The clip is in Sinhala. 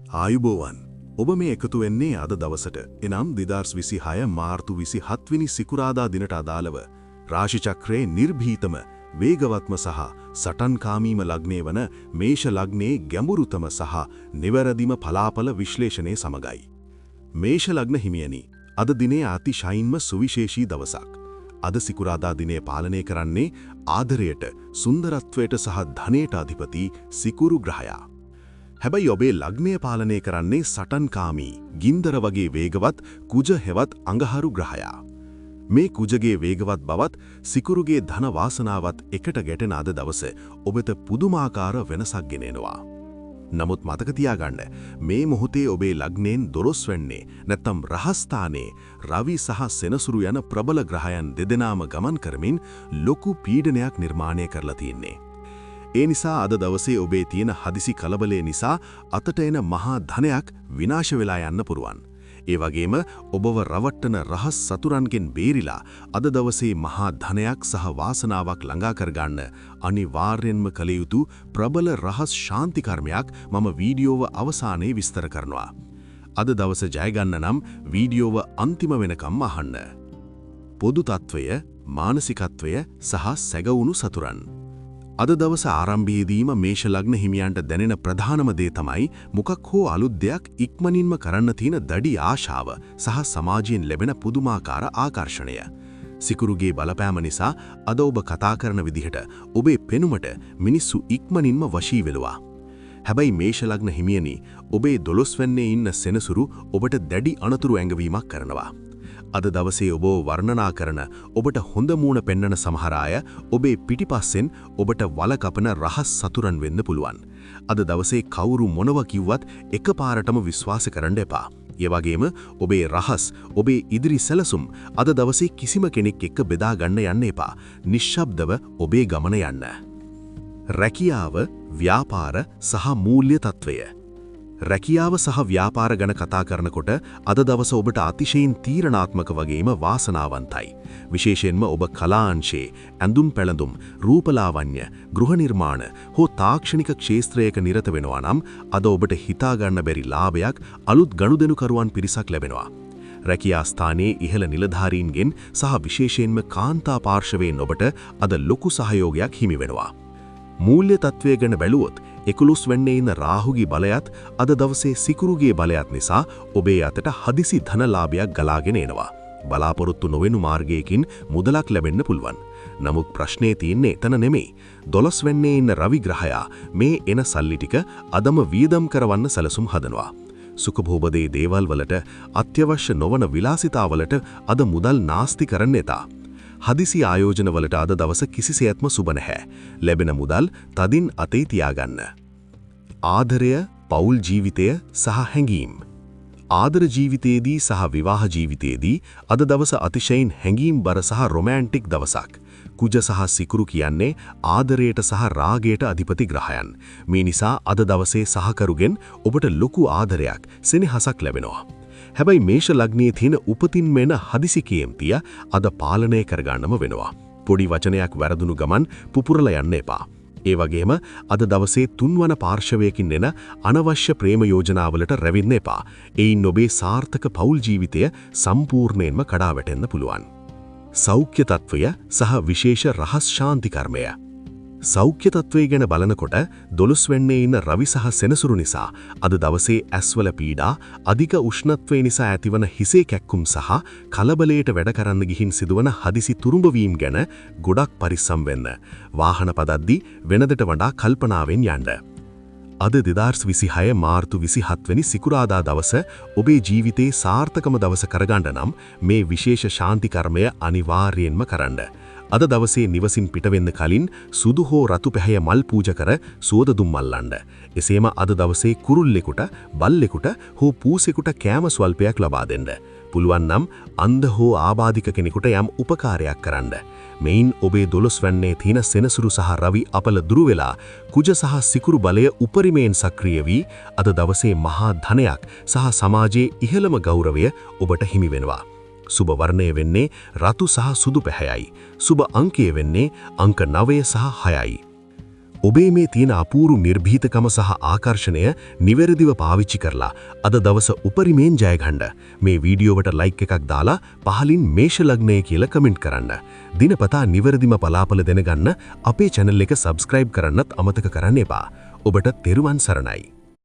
ආයුබෝවන් ඔබ මේ එකතු වෙන්නේ අද දවසට එනම් 2026 මාර්තු 27 වෙනි සිකුරාදා දිනට අදාළව රාශි චක්‍රයේ නිර්භීතම වේගවත්ම සහ සටන්කාමීම ලග්නය වන මේෂ ලග්නයේ ගැඹුරුතම සහ නිවැරදිම පලාපල විශ්ලේෂණය සමගයි. මේෂ ලග්න හිමියනි අද දිනේ අතිශයින්ම සුවිශේෂී දවසක්. අද සිකුරාදා දිනේ පාලනය කරන්නේ ආදරයට, සුන්දරත්වයට සහ ධනයට අධිපති සිකුරු ග්‍රහයා. හැබැයි ඔබේ ලග්නය පාලනය කරන්නේ සටන්කාමී, ගින්දර වගේ වේගවත් කුජ හෙවත් අඟහරු ග්‍රහයා. මේ කුජගේ වේගවත් බවත් සිකුරුගේ ධන වාසනාවත් එකට ගැටෙන අද දවස ඔබට පුදුමාකාර වෙනසක් ගෙනෙනවා. නමුත් මතක තියාගන්න මේ මොහොතේ ඔබේ ලග්නයෙන් 12 වෙන්නේ නැත්නම් රහස්ථානයේ රවි සහ සෙනසුරු යන ප්‍රබල ග්‍රහයන් දෙදෙනාම ගමන් කරමින් ලොකු පීඩනයක් නිර්මාණය කරලා තියෙන්නේ. ඒ නිසා අද දවසේ ඔබේ තියෙන හදිසි කලබලය නිසා අතට එන මහා ධනයක් විනාශ වෙලා යන්න පුරුවන්. ඒ වගේම ඔබව රවට්ටන රහස් සතුරන්ගෙන් බේරිලා අද දවසේ මහා ධනයක් සහ වාසනාවක් ළඟා කරගන්න අනිවාර්යෙන්ම කළ යුතු ප්‍රබල රහස් ශාන්ති කර්මයක් මම වීඩියෝව අවසානයේ විස්තර කරනවා. අද දවස ජය ගන්න නම් වීඩියෝව අන්තිම වෙනකම් අහන්න. පොදු තත්වය, මානසිකත්වය සහ සැගවුණු සතුරන්. අද දවස ආරම්භයේදීම මේෂ ලග්න හිමියන්ට දැනෙන ප්‍රධානම දේ තමයි මොකක් හෝ අලුත් දෙයක් ඉක්මනින්ම කරන්න තියෙන දැඩි ආශාව සහ සමාජයෙන් ලැබෙන පුදුමාකාර ආකර්ෂණය. සිකුරුගේ බලපෑම නිසා අද ඔබ කතා කරන විදිහට ඔබේ පෙනුමට මිනිස්සු ඉක්මනින්ම වශී වෙලුවා. හැබැයි මේෂ ලග්න හිමියනි ඔබේ 12 වෙන්නේ ඉන්න සෙනසුරු ඔබට දැඩි අනතුරු ඇඟවීමක් කරනවා. අද දවසේ ඔබ වර්ණනා කරන ඔබට හොඳ මූණ පෙන්වන සමහර අය ඔබේ පිටිපස්සෙන් ඔබට වල කපන රහස් සතුරන් වෙන්න පුළුවන්. අද දවසේ කවුරු මොනව කිව්වත් එකපාරටම විශ්වාස කරන්න එපා. ඒ වගේම ඔබේ රහස්, ඔබේ ඉදිරි සැලසුම් අද දවසේ කිසිම කෙනෙක් එක්ක බෙදා ගන්න යන්න එපා. නිශ්ශබ්දව ඔබේ ගමන යන්න. රැකියාව, ව්‍යාපාර සහ මූල්‍ය තත්වය. රැකියාව සහ ව්‍යාපාර ගැන කතා කරනකොට අද දවස ඔබට අතිශයින් තීරණාත්මක වගේම වාසනාවන්තයි. විශේෂයෙන්ම ඔබ කලාංශයේ, ඇඳුම් පැළඳුම්, රූපලාවන්‍ය, ගෘහ නිර්මාණ හෝ තාක්ෂණික ක්ෂේත්‍රයක නිරත වෙනවා නම් අද ඔබට හිතා ගන්න බැරි ලාභයක් අලුත් ගනුදෙනුකරුවන් පිරිසක් ලැබෙනවා. රැකියා ස්ථානයේ ඉහළ නිලධාරීන්ගෙන් සහ විශේෂයෙන්ම කාන්තා පාර්ශවයෙන් ඔබට අද ලොකු සහයෝගයක් හිමි වෙනවා. මූල්‍ය තත්වය ගැන බැලුවොත් 11 වෙන්නේ ඉන්න රාහුගේ බලයත් අද දවසේ සිකුරුගේ බලයත් නිසා ඔබේ අතට හදිසි ධනලාභයක් ගලාගෙන එනවා. බලාපොරොත්තු නොවෙනු මාර්ගයකින් මුදලක් ලැබෙන්න පුළුවන්. නමුත් ප්‍රශ්නේ තියෙන්නේ එතන නෙමෙයි. 12 වෙන්නේ ඉන්න රවි ග්‍රහයා මේ එන සල්ලි ටික අදම වියදම් කරවන්න සැලසුම් හදනවා. සුඛභෝගදී දේවල් වලට, අත්‍යවශ්‍ය නොවන විලාසිතාවලට අද මුදල් නාස්ති කරන්න එපා. හදිසි ආයෝජනවලට අද දවස කිසිසේත්ම සුබ නැහැ. ලැබෙන මුදල් තදින් අතේ තියාගන්න. ආදරය, පෞල් ජීවිතය සහ හැඟීම්. ආදර ජීවිතයේදී සහ විවාහ ජීවිතයේදී අද දවස අතිශයින් හැඟීම්බර සහ රොමැන්ටික් දවසක්. කුජ සහ සිකුරු කියන්නේ ආදරයට සහ රාගයට අධිපති ග්‍රහයන්. මේ නිසා අද දවසේ සහකරුගෙන් ඔබට ලොකු ආදරයක්, සෙනෙහසක් ලැබෙනවා. හැබැයි මේෂ ලග්නයේ තියෙන උපතින් මෙන හදිසි කේම්තිය අද පාලනය කරගන්නම වෙනවා. පොඩි වචනයක් වැරදුණු ගමන් පුපුරලා යන්න එපා. ඒ වගේම අද දවසේ තුන්වන පාර්ශවයකින් එන අනවශ්‍ය ප්‍රේම යෝජනාවලට රැවෙන්න එපා. එයින් ඔබේ සාර්ථක පෞල් ජීවිතය සම්පූර්ණයෙන්ම කඩා වැටෙන්න පුළුවන්. සෞඛ්‍ය තත්වය සහ විශේෂ රහස් ශාන්ති කර්මය. සෞඛ්‍ය තත්වය ගැන බලනකොට 12 වෙන්නේ ඉන්න රවි සහ සෙනසුරු නිසා අද දවසේ ඇස්වල පීඩා, අධික උෂ්ණත්වය නිසා ඇතිවන හිසේ කැක්කුම් සහ කලබලයට වැඩ කරන්න ගිහින් සිදුවන හදිසි තුරුඹවීම් ගැන ගොඩක් පරිස්සම් වෙන්න. වාහන පදද්දී වෙනදට වඩා කල්පනාවෙන් යන්න. අද 2026 මාර්තු 27 වෙනි සිකුරාදා දවස ඔබේ ජීවිතේ සාර්ථකම දවස කරගන්න නම් මේ විශේෂ ශාන්ති කර්මය අනිවාර්යයෙන්ම කරන්න. අද දවසේ නිවසින් පිටවෙන්න කලින් සුදු හෝ රතු පැහැය මල් පූජා කර සුවඳ දුම් මල්ලන්න. එසේම අද දවසේ කුරුල්ලෙකුට, බල්ලෙකුට හෝ පූසෙකුට කෑම ස්වල්පයක් ලබා දෙන්න. පුළුවන් නම් අන්ධ හෝ ආබාධික කෙනෙකුට යම් උපකාරයක් කරන්න. මෙයින් ඔබේ 12 වෙන්නේ තියෙන සෙනසුරු සහ රවි අපල දුරු වෙලා කුජ සහ සිකුරු බලය උපරිමයෙන් සක්‍රිය වී අද දවසේ මහා ධනයක් සහ සමාජයේ ඉහළම ගෞරවය ඔබට හිමි වෙනවා. සුබ වර්ණය වෙන්නේ රතු සහ සුදු පැහැයයි. සුබ අංකය වෙන්නේ අංක 9 සහ 6යි. ඔබේ මේ තියෙන අපූරු නිර්භීතකම සහ ආකර්ෂණය නිවැරදිව පාවිච්චි කරලා අද දවස උපරිමයෙන් ජය ගන්න. මේ වීඩියෝවට ලයික් එකක් දාලා පහලින් මේෂ ලග්නය කියලා කමෙන්ට් කරන්න. දිනපතා නිවැරදිම පලාපල දැනගන්න අපේ channel එක subscribe කරන්නත් අමතක කරන්න එපා. ඔබට තෙරුවන් සරණයි.